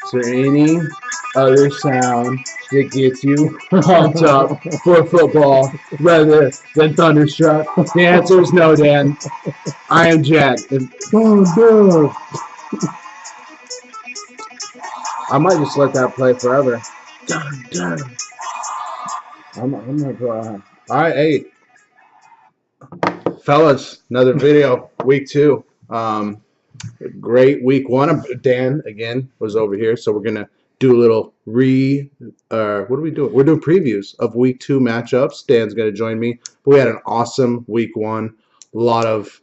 Is there any other sound that gets you pumped up for football rather than Thunderstruck? The answer is no, Dan. I am Jack. I might just let that play forever. I'm gonna go. All right, hey, fellas, another video, week 2. Great week 1. Dan again was over here, so we're gonna do a little what are we doing? We're doing previews of week 2 matchups. Dan's gonna join me. We had an awesome week 1. A lot of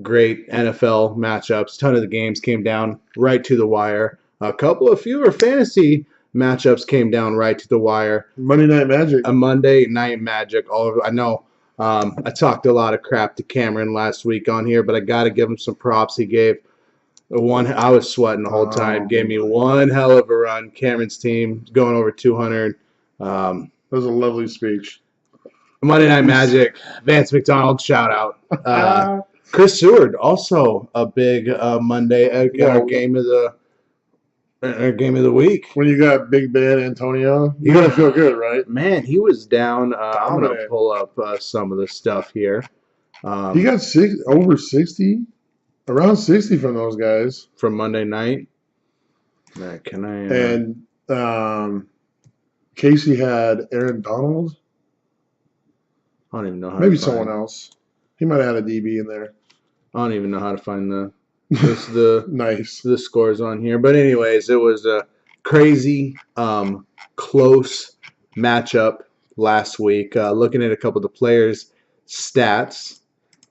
great NFL matchups. Ton of the games came down right to the wire. A couple of fewer fantasy matchups came down right to the wire. Monday Night Magic. A Monday Night Magic. All over. I know. I talked a lot of crap to Cameron last week on here, but I got to give him some props. He gave one. I was sweating the whole time. Gave me one hell of a run. Cameron's team going over 200. That was a lovely speech. Monday Night Magic. Vance McDonald, shout out. Chris Seward, also a big Monday our game of the week. When you got Big Ben Antonio, you gotta feel good, right? Man, he was down. I'm gonna pull up some of the stuff here. He got over 60, around 60 from those guys from Monday night. Can I? And Casey had Aaron Donald. I don't even know how. Maybe someone else. He might have had a DB in there. I don't even know how to find the nice the scores on here. But anyways, it was a crazy close matchup last week. Looking at a couple of the players' stats,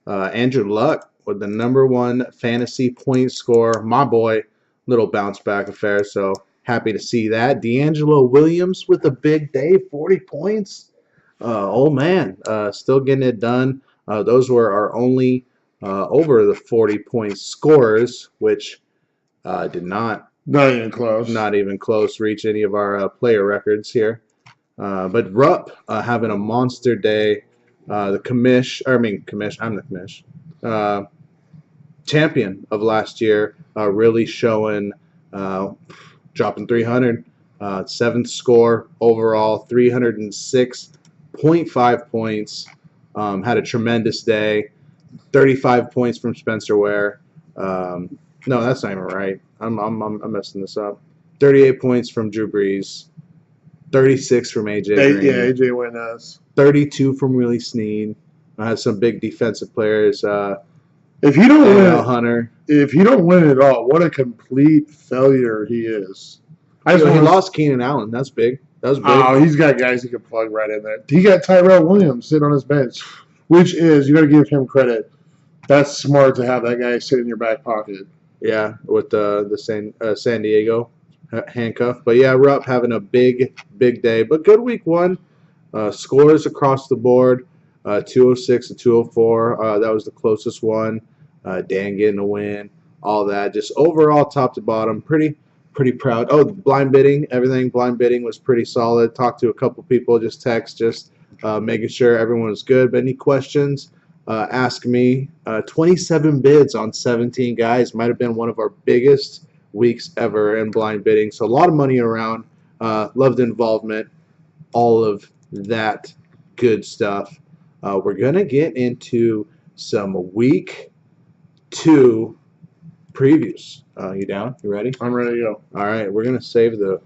Andrew Luck with the #1 fantasy point score. My boy, little bounce back affair. So happy to see that. D'Angelo Williams with a big day, 40 points. Oh man, still getting it done. Those were our only over the 40-point scores, which did not even close reach any of our player records here. But Rupp having a monster day. I'm the commish. Champion of last year, really showing, dropping 300, 7th score overall, 306.5 points. Had a tremendous day. 35 points from Spencer Ware. No, that's not even right. I'm messing this up. 38 points from Drew Brees. 36 from AJ Green. Yeah, AJ went us. 32 from Willie Snead. I had some big defensive players. If you don't win, Hunter. If you don't win at all, what a complete failure he is. He lost Keenan Allen. That's big. That was big. Oh, he's got guys he can plug right in there. He got Tyrell Williams sitting on his bench, which is, you got to give him credit. That's smart to have that guy sit in your back pocket. Yeah, with the San Diego handcuff. But yeah, Rupp having a big day. But good week 1. Scores across the board. 206 and 204. That was the closest one. Dan getting a win. All that. Just overall, top to bottom, pretty proud. Oh, blind bidding, everything. Blind bidding was pretty solid. Talked to a couple people, just making sure everyone was good. But any questions, ask me. 27 bids on 17 guys. Might have been one of our biggest weeks ever in blind bidding. So a lot of money around. Love the involvement. All of that good stuff. We're going to get into some week 2 previews. You down? You ready? I'm ready to go. All right. We're going to save the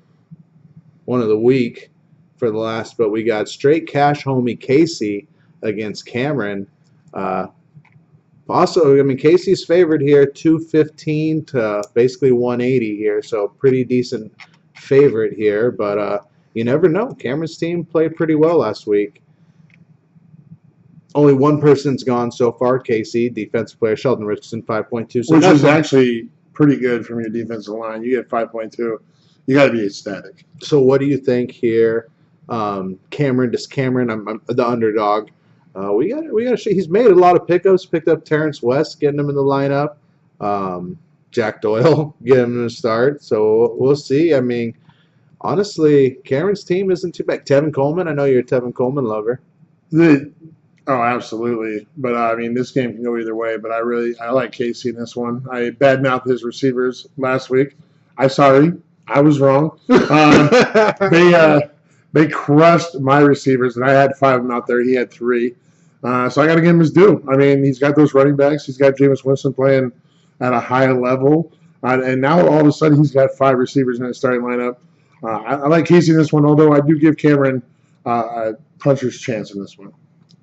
one of the week for the last, but we got straight cash homie Casey against Cameron. Also, I mean, Casey's favored here, 215 to basically 180 here, so pretty decent favorite here. But you never know. Cameron's team played pretty well last week. Only one person's gone so far, Casey, defensive player Sheldon Richardson, 5.2. So which is actually pretty good from your defensive line. You get 5.2. You got to be ecstatic. So what do you think here? Cameron, I'm the underdog. We got. He's made a lot of pickups. Picked up Terrence West, getting him in the lineup. Jack Doyle, getting him to start. So we'll see. I mean, honestly, Cameron's team isn't too bad. Tevin Coleman, I know you're a Tevin Coleman lover. Oh, absolutely. But I mean, this game can go either way. But I like Casey in this one. I badmouthed his receivers last week. I'm sorry, I was wrong. They crushed my receivers, and I had 5 of them out there. He had 3. So I got to give him his due. I mean, he's got those running backs. He's got Jameis Winston playing at a high level, and now all of a sudden he's got 5 receivers in his starting lineup. I like Casey in this one, although I do give Cameron a puncher's chance in this one.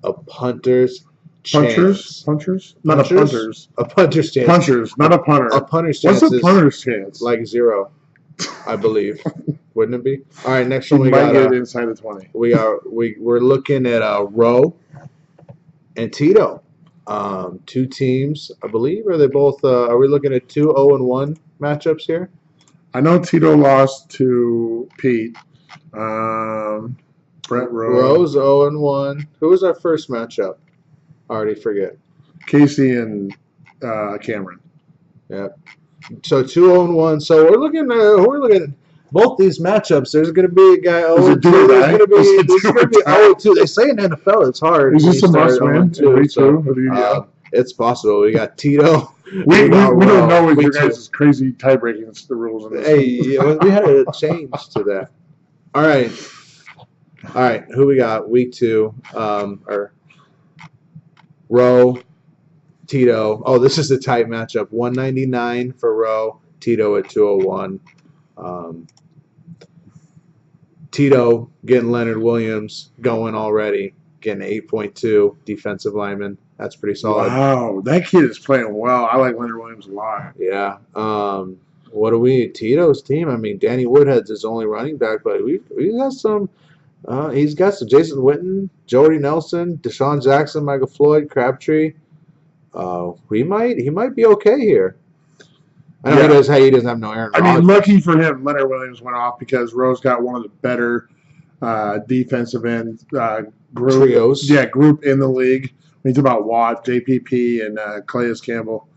A punter's chance. Punchers? Not a punters. A punter's chance. Punchers, not a punter. A punter's chance. What's a punter's chance? Like 0, I believe. Wouldn't it be? All right, next one we might got. Get inside the 20. We're looking at Roe and Tito. 2 teams, I believe. Are they both? Are we looking at 2 0-1 matchups here? I know Tito lost to Pete. Brett Rose 0-1. Who was our first matchup? I already forget. Casey and Cameron. Yep. So 2-1. So we're looking at both these matchups. There's going to be a guy 0-2. There's going to be 0-2. They say in NFL it's hard. Is this a must-win? It's possible. We got Tito. We don't know what your guys' crazy tie-breaking the rules in this. Hey, we had a change to that. All right. Who we got? Week 2. Roe, Tito. Oh, this is the tight matchup. 199 for Roe. Tito at 201. Tito getting Leonard Williams going already. Getting 8.2 defensive lineman. That's pretty solid. Wow, that kid is playing well. I like Leonard Williams a lot. Yeah. What do we? Tito's team. I mean, Danny Woodhead's his only running back, but we got some. He's got some Jason Witten, Jordy Nelson, Deshaun Jackson, Michael Floyd, Crabtree. He might be okay here. I know he doesn't have no Aaron Rodgers. I mean, lucky for him, Leonard Williams went off because Rose got one of the better defensive end trios. Yeah, group in the league. It's about Watt, JPP, and Calais Campbell.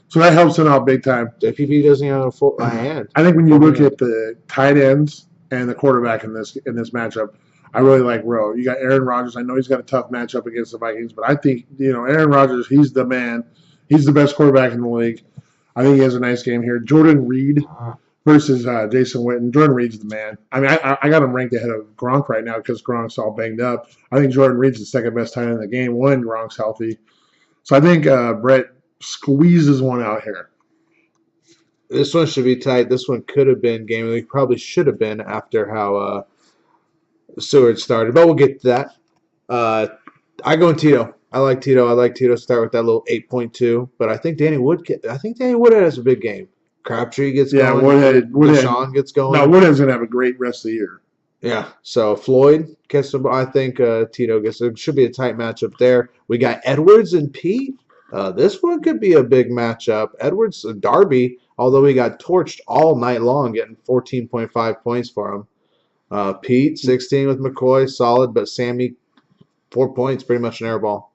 So that helps him out big time. JPP doesn't have a hand. I think when you look at the tight ends and the quarterback in this matchup, I really like Rowe. You got Aaron Rodgers. I know he's got a tough matchup against the Vikings, but I think, Aaron Rodgers, he's the man. He's the best quarterback in the league. I think he has a nice game here. Jordan Reed versus Jason Witten. Jordan Reed's the man. I mean, I got him ranked ahead of Gronk right now because Gronk's all banged up. I think Jordan Reed's the second best tight end in the game when Gronk's healthy. So I think Brett squeezes one out here. This one should be tight. This one could have been game of the week. Probably should have been after how Seward started, but we'll get to that. I go in Tito. I like Tito. I like Tito start with that little 8.2, but I think Danny Woodhead has a big game. Crabtree gets going. Woodhead. Deshaun gets going. No, Woodhead's going to have a great rest of the year. Yeah, so Floyd gets some. I think Tito gets. It should be a tight matchup there. We got Edwards and Pete. This one could be a big matchup. Edwards Darby, although he got torched all night long, getting 14.5 points for him. Pete 16 with McCoy, solid, but Sammy 4 points, pretty much an air ball.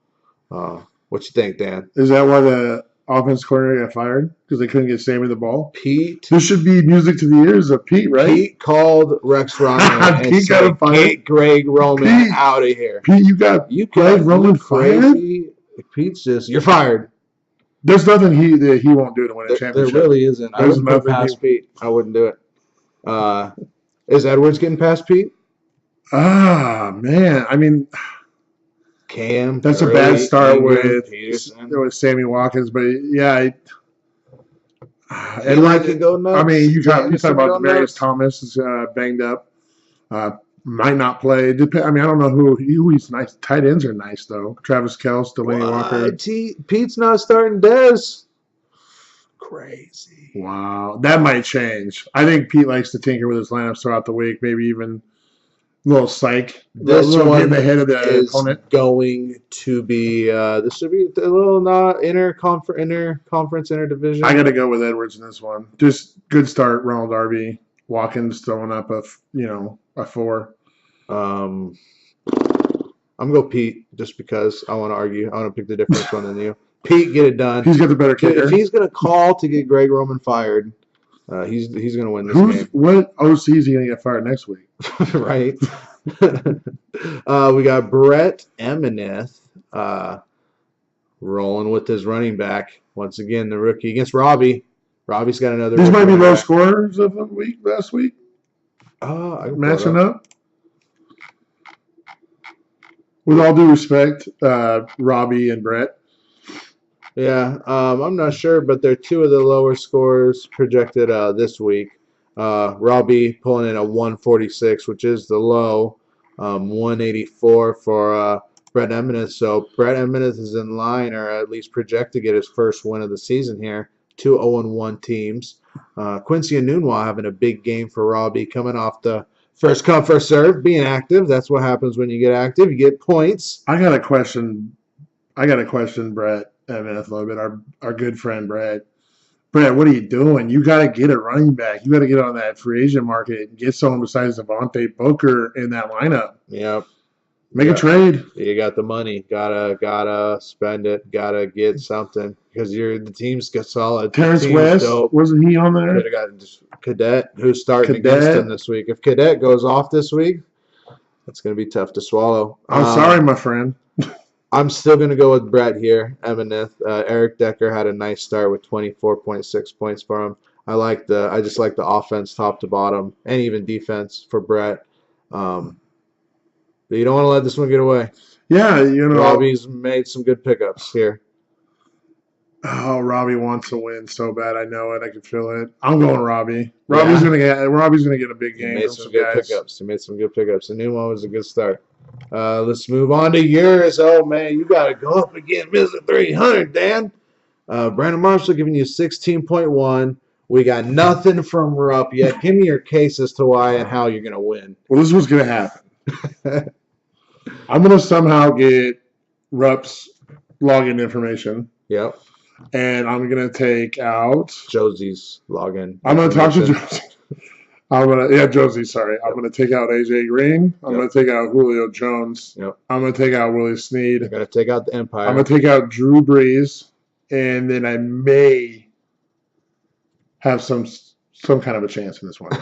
What you think, Dan? Is that why the offense coordinator got fired? Because they couldn't get Sammy the ball? Pete. This should be music to the ears of Pete, right? Pete called Rex Ryan and said, "Get Greg Roman out of here." Pete, you got Greg Roman fired? Pete's just, you're fired. There's nothing that he won't do to win a championship. There really isn't. I wouldn't put past Pete. I wouldn't do it. Is Edwards getting past Pete? Man. I mean, Cam. That's a bad start with Sammy Watkins, but yeah. Eli could go nuts. I mean, you talk about Demarius Thomas is banged up. Might not play. I don't know who he's nice. Tight ends are nice though. Travis Kelce, Delaney Walker. Pete's not starting Dez. Crazy. Wow, that might change. I think Pete likes to tinker with his lineups throughout the week. Maybe even a little psych. This one in the head of the opponent. Going to be. This should be a little not interdivision. I got to go with Edwards in this one. Just good start. Ronald Darby, Watkins throwing up a 4. I'm gonna go Pete just because I want to argue. I want to pick the different one than you. Pete, get it done. He's got the better kicker. If he's gonna call to get Greg Roman fired, he's gonna win this game. What OC is he gonna get fired next week? Right. We got Brett Emineth rolling with his running back. Once again, the rookie against Robbie. Robbie's got another. These might be low back. scorers of the week last week. I can Matching up. With all due respect, Robbie and Brett. Yeah, I'm not sure, but they're two of the lower scores projected this week. Robbie pulling in a 146, which is the low. 184 for Brett Emineth. So Brett Emineth is in line, or at least project to get his first win of the season here. 2 0-1 teams. Quincy and Nunwa having a big game for Robbie, coming off the first come, first serve, being active. That's what happens when you get active. You get points. I got a question. Brett Emineth a little bit. Our good friend Brett. Brett, what are you doing? You got to get a running back. You got to get on that free agent market and get someone besides Devontae Booker in that lineup. Yep. Make a trade. You got the money. Gotta spend it. Gotta get something because the team's got solid. Terrence West, wasn't he on there? Could have got just Cadet, who's starting against him this week. If Cadet goes off this week, that's going to be tough to swallow. I'm sorry, my friend. I'm still going to go with Brett here. Emineth. Eric Decker had a nice start with 24.6 points for him. I just like the offense top to bottom and even defense for Brett. But you don't want to let this one get away. Yeah, Robbie's made some good pickups here. Oh, Robbie wants to win so bad. I know it. I can feel it. I'm going Robbie. Robbie's gonna get a big game. He made some good pickups. The new one was a good start. Let's move on to yours. Oh man, you got to go up again, Mr. 300, Dan. Brandon Marshall giving you 16.1. We got nothing from Rupp yet. Give me your case as to why and how you're gonna win. Well, this is what's gonna happen. I'm gonna somehow get Rupp's login information. Yep. And I'm gonna take out Josie's login. I'm gonna talk to Josie. Josie. Sorry, I'm gonna take out AJ Green. I'm gonna take out Julio Jones. Yep. I'm gonna take out Willie Snead. I'm gonna take out the Empire. I'm gonna take out Drew Brees, and then I may have some kind of a chance in this one.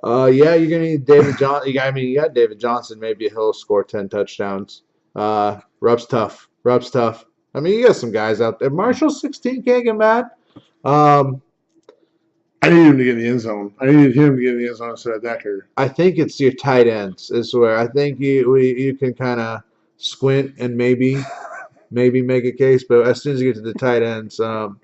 Yeah, you're gonna need David Johnson. You got David Johnson. Maybe he'll score 10 touchdowns. Rupp's tough. I mean, you got some guys out there. Marshall 16 can't get mad. I need him to get in the end zone. I needed him to get in the end zone instead of Decker. I think it's your tight ends is where I think you can kind of squint and maybe make a case. But as soon as you get to the tight ends, I'm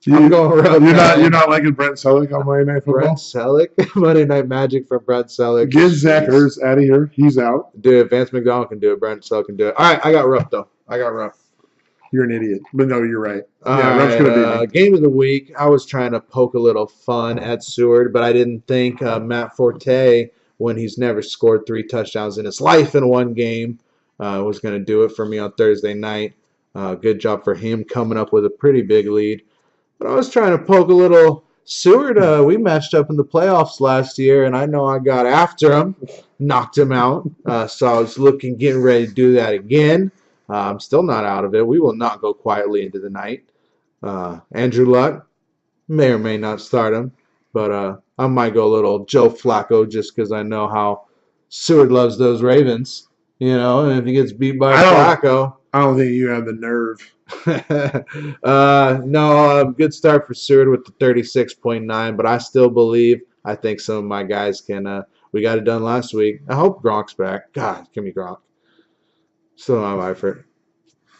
going around. You're not liking Brent Selleck on Monday Night Football? Brent Selleck? Monday Night Magic from Brent Selleck. Get Zach Ertz out of here. He's out. Dude, Vance McDonald can do it. Brent Selleck can do it. All right, I got Rupp, though. You're an idiot. But no, you're right. Rupp's going to be game of the week. I was trying to poke a little fun at Seward, but I didn't think Matt Forte, when he's never scored 3 touchdowns in his life in one game, was going to do it for me on Thursday night. Good job for him coming up with a pretty big lead. But I was trying to poke a little Seward. We matched up in the playoffs last year, and I know I got after him, knocked him out. So I was getting ready to do that again. I'm still not out of it. We will not go quietly into the night. Andrew Luck may or may not start him, but I might go a little Joe Flacco just because I know how Seward loves those Ravens. And if he gets beat by Flacco. I don't think you have the nerve. No, good start for Seward with the 36.9, but I still believe. I think some of my guys can. We got it done last week. I hope Gronk's back. God, give me Gronk. Still not my effort.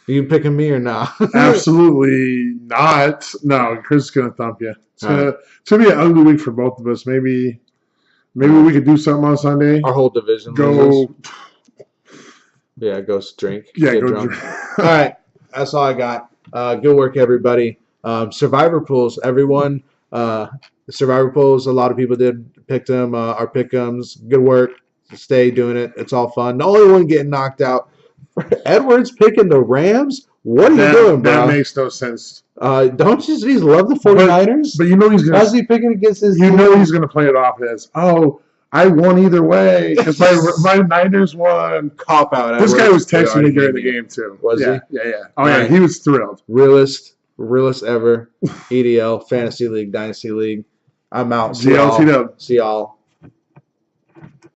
Are you picking me or not? Absolutely not. No, Chris is gonna thump you. It's gonna be an ugly week for both of us. Maybe we could do something on Sunday. Our whole division. Go. Yeah, go drink. Yeah, get go drunk. drink. All right, that's all I got. Good work, everybody. Survivor pools, everyone. Survivor pools. A lot of people pick them. Our pick'ems. Good work. Stay doing it. It's all fun. The only one getting knocked out. Edwards picking the Rams. What are you doing, bro? That makes no sense. Don't you just love the 49ers? But he's gonna. How's he picking against his? He's gonna play it off as I won either way because my Niners won. Cop out. This guy was texting me during the game too. Was he? Yeah. Oh yeah, he was thrilled. Realist ever. EDL Fantasy League, Dynasty League. I'm out. See y'all.